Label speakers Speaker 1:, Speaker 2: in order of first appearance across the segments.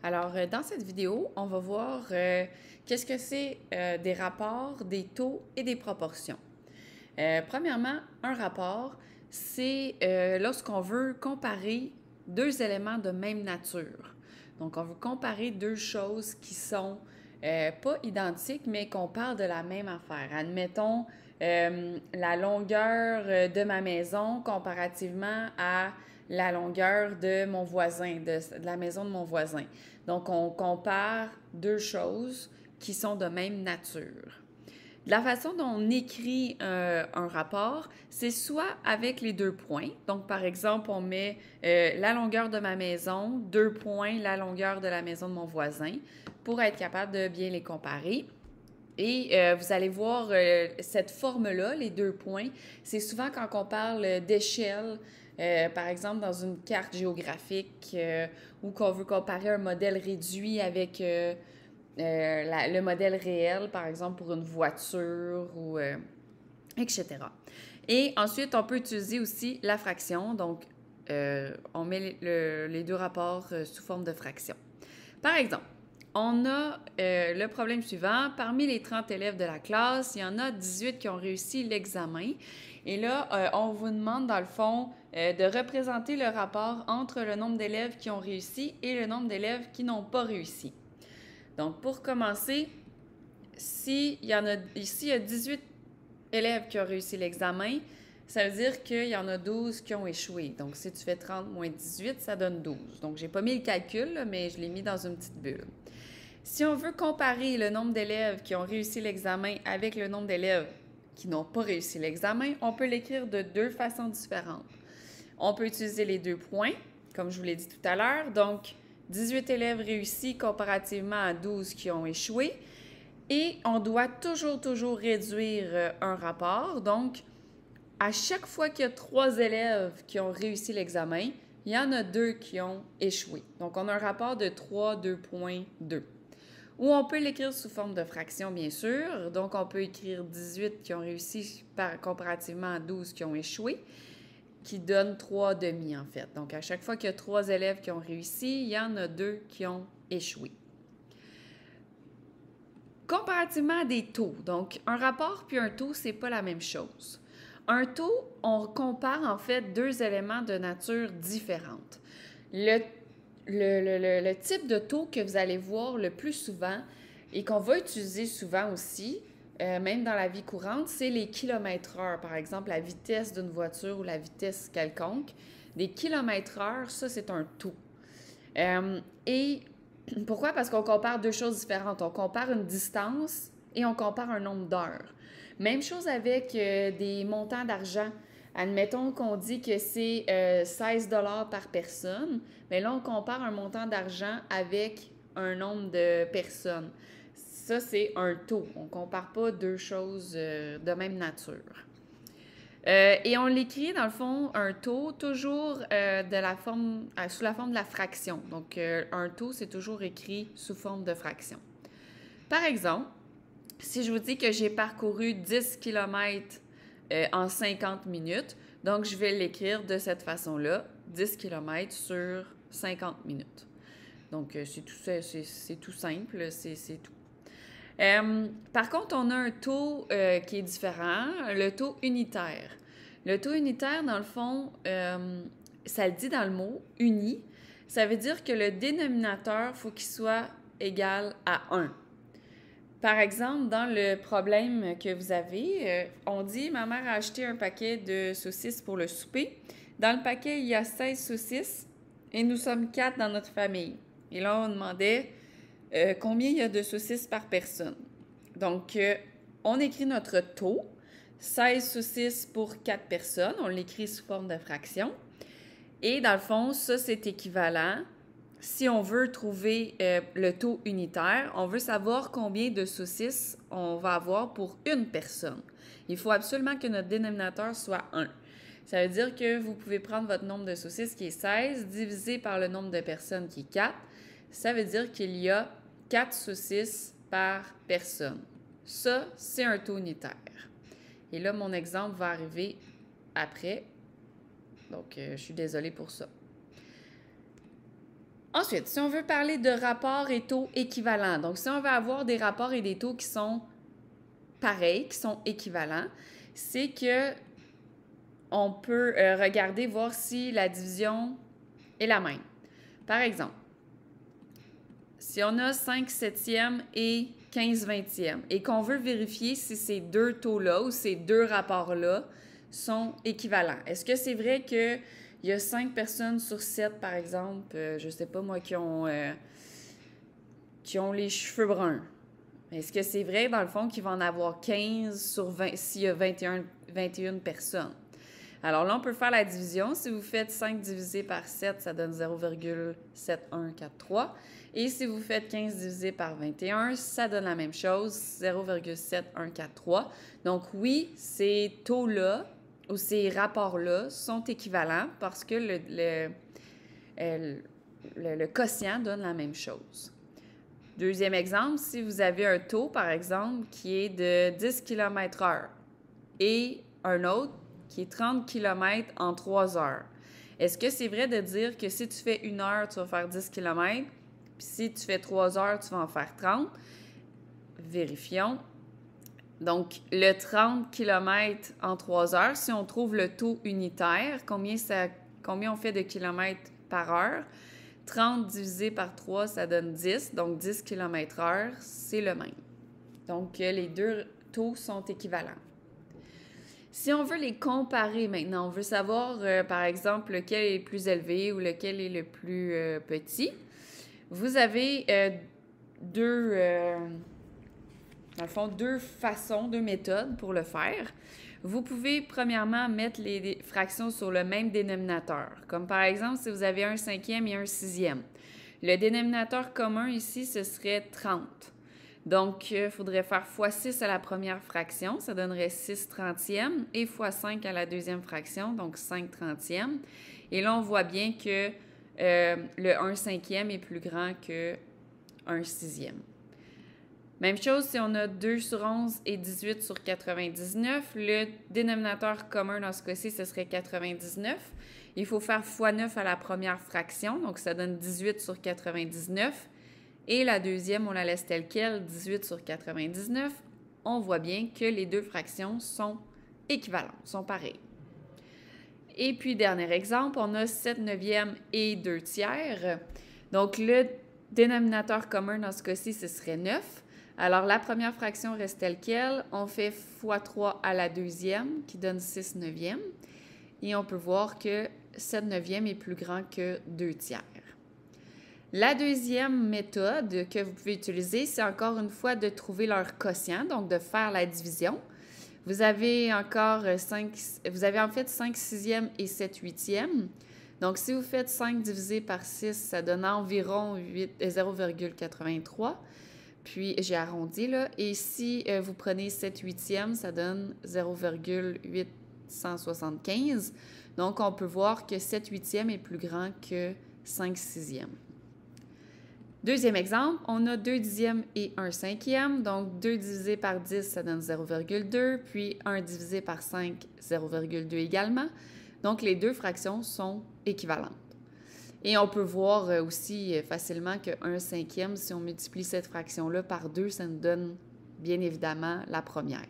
Speaker 1: Alors, dans cette vidéo, on va voir qu'est-ce que c'est des rapports, des taux et des proportions. Premièrement, un rapport, c'est lorsqu'on veut comparer deux éléments de même nature. Donc, on veut comparer deux choses qui sont pas identiques, mais qu'on parle de la même affaire. Admettons, la longueur de ma maison comparativement à la longueur de mon voisin, de la maison de mon voisin. Donc, on compare deux choses qui sont de même nature. La façon dont on écrit un rapport, c'est soit avec les deux points. Donc, par exemple, on met la longueur de ma maison, deux points, la longueur de la maison de mon voisin, pour être capable de bien les comparer. Et vous allez voir cette forme-là, les deux points, c'est souvent quand on parle d'échelle, par exemple dans une carte géographique ou qu'on veut comparer un modèle réduit avec le modèle réel, par exemple pour une voiture ou etc. Et ensuite, on peut utiliser aussi la fraction. Donc, on met les deux rapports sous forme de fraction. Par exemple, on a le problème suivant. Parmi les 30 élèves de la classe, il y en a 18 qui ont réussi l'examen. Et là, on vous demande, dans le fond, de représenter le rapport entre le nombre d'élèves qui ont réussi et le nombre d'élèves qui n'ont pas réussi. Donc, pour commencer, ici, il y a 18 élèves qui ont réussi l'examen, ça veut dire qu'il y en a 12 qui ont échoué. Donc, si tu fais 30 moins 18, ça donne 12. Donc, je n'ai pas mis le calcul, là, mais je l'ai mis dans une petite bulle. Si on veut comparer le nombre d'élèves qui ont réussi l'examen avec le nombre d'élèves qui n'ont pas réussi l'examen, on peut l'écrire de deux façons différentes. On peut utiliser les deux points, comme je vous l'ai dit tout à l'heure. Donc, 18 élèves réussis comparativement à 12 qui ont échoué. Et on doit toujours réduire un rapport. Donc, à chaque fois qu'il y a 3 élèves qui ont réussi l'examen, il y en a 2 qui ont échoué. Donc, on a un rapport de 3, 2,2. Ou on peut l'écrire sous forme de fraction, bien sûr. Donc, on peut écrire 18 qui ont réussi comparativement à 12 qui ont échoué, qui donne 3 demi, en fait. Donc, à chaque fois qu'il y a 3 élèves qui ont réussi, il y en a 2 qui ont échoué. Comparativement à des taux, donc un rapport puis un taux, c'est pas la même chose. Un taux, on compare en fait deux éléments de nature différente. Le type de taux que vous allez voir le plus souvent et qu'on va utiliser souvent aussi, même dans la vie courante, c'est les kilomètres-heure. Par exemple, la vitesse d'une voiture ou la vitesse quelconque. Des kilomètres-heure, ça, c'est un taux. Et pourquoi? Parce qu'on compare deux choses différentes. On compare une distance et on compare un nombre d'heures. Même chose avec des montants d'argent. Admettons qu'on dit que c'est 16 par personne, mais là, on compare un montant d'argent avec un nombre de personnes. Ça, c'est un taux. On ne compare pas deux choses de même nature. Et on l'écrit, dans le fond, un taux, toujours sous la forme de la fraction. Donc, un taux, c'est toujours écrit sous forme de fraction. Par exemple, si je vous dis que j'ai parcouru 10 km en 50 minutes, donc je vais l'écrire de cette façon-là, 10 km sur 50 minutes. Donc, c'est tout simple, c'est tout. Par contre, on a un taux qui est différent, le taux unitaire. Le taux unitaire, dans le fond, ça le dit dans le mot uni. Ça veut dire que le dénominateur, il faut qu'il soit égal à 1. Par exemple, dans le problème que vous avez, on dit « Ma mère a acheté un paquet de saucisses pour le souper. Dans le paquet, il y a 16 saucisses et nous sommes 4 dans notre famille. » Et là, on demandait combien il y a de saucisses par personne. Donc, on écrit notre taux, 16 saucisses pour 4 personnes. On l'écrit sous forme de fraction. Et dans le fond, ça, c'est équivalent. Si on veut trouver le taux unitaire, on veut savoir combien de saucisses on va avoir pour une personne. Il faut absolument que notre dénominateur soit 1. Ça veut dire que vous pouvez prendre votre nombre de saucisses qui est 16, divisé par le nombre de personnes qui est 4. Ça veut dire qu'il y a 4 saucisses par personne. Ça, c'est un taux unitaire. Et là, mon exemple va arriver après. Donc, je suis désolée pour ça. Ensuite, si on veut parler de rapports et taux équivalents, donc si on veut avoir des rapports et des taux qui sont pareils, qui sont équivalents, c'est que on peut regarder, voir si la division est la même. Par exemple, si on a 5 septièmes et 15 vingtièmes et qu'on veut vérifier si ces deux taux-là ou ces deux rapports-là sont équivalents. Est-ce que c'est vrai qu'il y a 5 personnes sur 7, par exemple, je ne sais pas moi, qui ont les cheveux bruns? Est-ce que c'est vrai, dans le fond, qu'il va en avoir 15 sur 20 s'il y a 21 personnes? Alors là, on peut faire la division. Si vous faites 5 divisé par 7, ça donne 0,7143. Et si vous faites 15 divisé par 21, ça donne la même chose, 0,7143. Donc oui, ces taux-là ou ces rapports-là sont équivalents parce que le quotient donne la même chose. Deuxième exemple, si vous avez un taux, par exemple, qui est de 10 km/h et un autre qui est 30 km en 3 heures. Est-ce que c'est vrai de dire que si tu fais 1 heure, tu vas faire 10 km, puis si tu fais 3 heures, tu vas en faire 30? Vérifions. Donc, le 30 km en 3 heures, si on trouve le taux unitaire, combien on fait de kilomètres par heure? 30 divisé par 3, ça donne 10. Donc, 10 km/h, c'est le même. Donc, les deux taux sont équivalents. Si on veut les comparer maintenant, on veut savoir, par exemple, lequel est le plus élevé ou lequel est le plus petit, vous avez deux façons, deux méthodes pour le faire. Vous pouvez premièrement mettre les fractions sur le même dénominateur, comme par exemple si vous avez un cinquième et un sixième. Le dénominateur commun ici, ce serait 30. Donc, il faudrait faire x6 à la première fraction, ça donnerait 6 trentièmes, et x5 à la deuxième fraction, donc 5 trentièmes. Et là, on voit bien que le 1 cinquième est plus grand que 1 sixième. Même chose si on a 2 sur 11 et 18 sur 99. Le dénominateur commun dans ce cas-ci, ce serait 99. Il faut faire x9 à la première fraction, donc ça donne 18 sur 99. Et la deuxième, on la laisse telle quelle, 18 sur 99. On voit bien que les deux fractions sont équivalentes, sont pareilles. Et puis, dernier exemple, on a 7 neuvièmes et 2 tiers. Donc, le dénominateur commun dans ce cas-ci, ce serait 9. Alors, la première fraction reste telle quelle. On fait x3 à la deuxième, qui donne 6 neuvièmes. Et on peut voir que 7 neuvièmes est plus grand que 2 tiers. La deuxième méthode que vous pouvez utiliser, c'est encore une fois de trouver leur quotient, donc de faire la division. Vous avez en fait 5 sixièmes et 7 huitièmes. Donc, si vous faites 5 divisé par 6, ça donne environ 0,83. Puis, j'ai arrondi là. Et si vous prenez 7 huitièmes, ça donne 0,875. Donc, on peut voir que 7 huitièmes est plus grand que 5 sixièmes. Deuxième exemple, on a 2 dixièmes et 1 cinquième. Donc, 2 divisé par 10, ça donne 0,2. Puis, 1 divisé par 5, 0,2 également. Donc, les deux fractions sont équivalentes. Et on peut voir aussi facilement que 1 cinquième, si on multiplie cette fraction-là par 2, ça nous donne bien évidemment la première.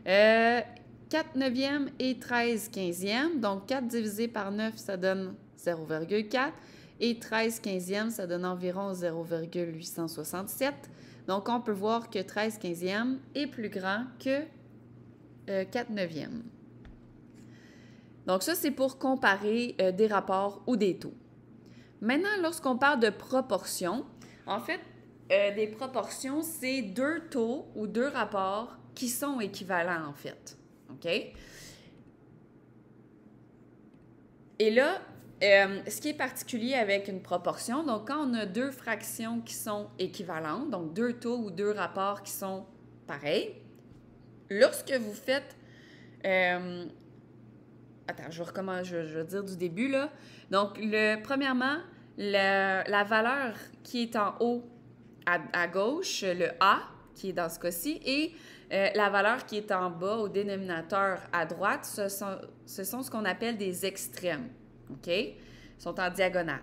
Speaker 1: 4 neuvièmes et 13 quinzièmes. Donc, 4 divisé par 9, ça donne 0,4. Et 13 quinzièmes, ça donne environ 0,867. Donc, on peut voir que 13 quinzièmes est plus grand que 4 neuvièmes. Donc, ça, c'est pour comparer des rapports ou des taux. Maintenant, lorsqu'on parle de proportions, en fait, des proportions, c'est deux taux ou deux rapports qui sont équivalents, en fait. OK? Et là, ce qui est particulier avec une proportion, donc quand on a deux fractions qui sont équivalentes, donc deux taux ou deux rapports qui sont pareils, lorsque vous faites... Attends, je recommence, je vais dire du début, là. Donc, premièrement, la valeur qui est en haut à gauche, le A, qui est dans ce cas-ci, et la valeur qui est en bas au dénominateur à droite, ce sont ce qu'on appelle des extrêmes. OK? Ils sont en diagonale.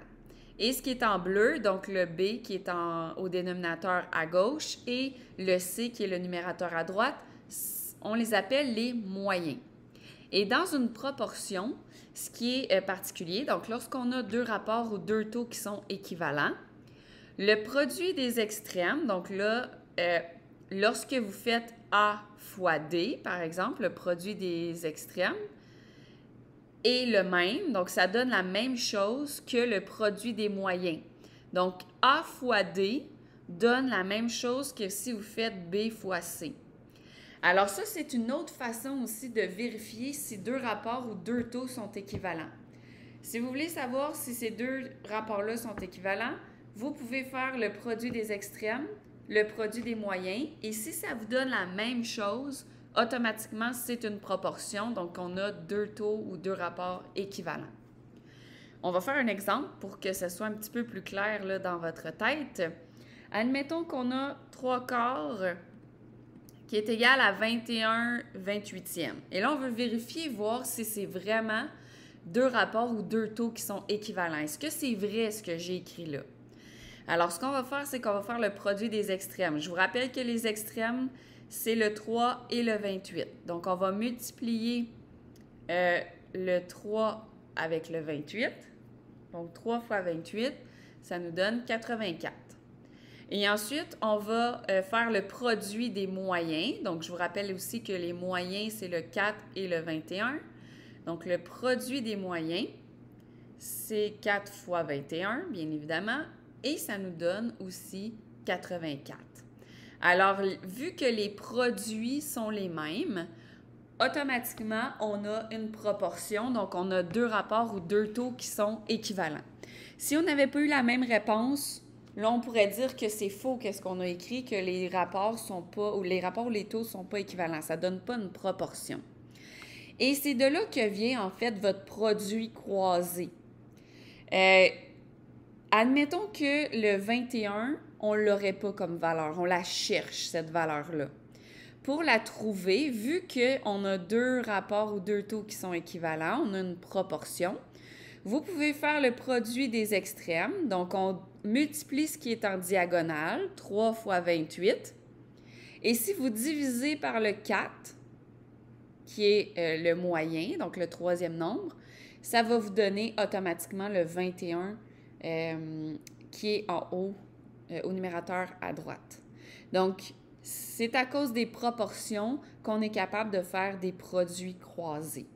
Speaker 1: Et ce qui est en bleu, donc le B qui est au dénominateur à gauche et le C qui est le numérateur à droite, on les appelle les moyens. Et dans une proportion, ce qui est particulier, donc lorsqu'on a deux rapports ou deux taux qui sont équivalents, le produit des extrêmes, donc là, lorsque vous faites A fois D, par exemple, le produit des extrêmes, est le même, donc ça donne la même chose que le produit des moyens. Donc A fois D donne la même chose que si vous faites B fois C. Alors ça, c'est une autre façon aussi de vérifier si deux rapports ou deux taux sont équivalents. Si vous voulez savoir si ces deux rapports-là sont équivalents, vous pouvez faire le produit des extrêmes, le produit des moyens, et si ça vous donne la même chose, automatiquement, c'est une proportion, donc on a deux taux ou deux rapports équivalents. On va faire un exemple pour que ce soit un petit peu plus clair là, dans votre tête. Admettons qu'on a 3/4 qui est égal à 21/28e. Et là, on veut vérifier, voir si c'est vraiment deux rapports ou deux taux qui sont équivalents. Est-ce que c'est vrai ce que j'ai écrit là? Alors, ce qu'on va faire, c'est qu'on va faire le produit des extrêmes. Je vous rappelle que les extrêmes, c'est le 3 et le 28. Donc, on va multiplier le 3 avec le 28. Donc, 3 fois 28, ça nous donne 84. Et ensuite, on va faire le produit des moyens. Donc, je vous rappelle aussi que les moyens, c'est le 4 et le 21. Donc, le produit des moyens, c'est 4 fois 21, bien évidemment. Et ça nous donne aussi 84. Alors, vu que les produits sont les mêmes, automatiquement, on a une proportion. Donc, on a deux rapports ou deux taux qui sont équivalents. Si on n'avait pas eu la même réponse, là, on pourrait dire que c'est faux, qu'est-ce qu'on a écrit, que les rapports sont pas, ou les rapports ou les taux sont pas équivalents. Ça donne pas une proportion. Et c'est de là que vient, en fait, votre produit croisé. Admettons que le 21, on ne l'aurait pas comme valeur. On la cherche, cette valeur-là. Pour la trouver, vu qu'on a deux rapports ou deux taux qui sont équivalents, on a une proportion, vous pouvez faire le produit des extrêmes. Donc, on multiplie ce qui est en diagonale, 3 fois 28. Et si vous divisez par le 4, qui est le moyen, donc le troisième nombre, ça va vous donner automatiquement le 21 qui est en haut au numérateur à droite. Donc, c'est à cause des proportions qu'on est capable de faire des produits croisés.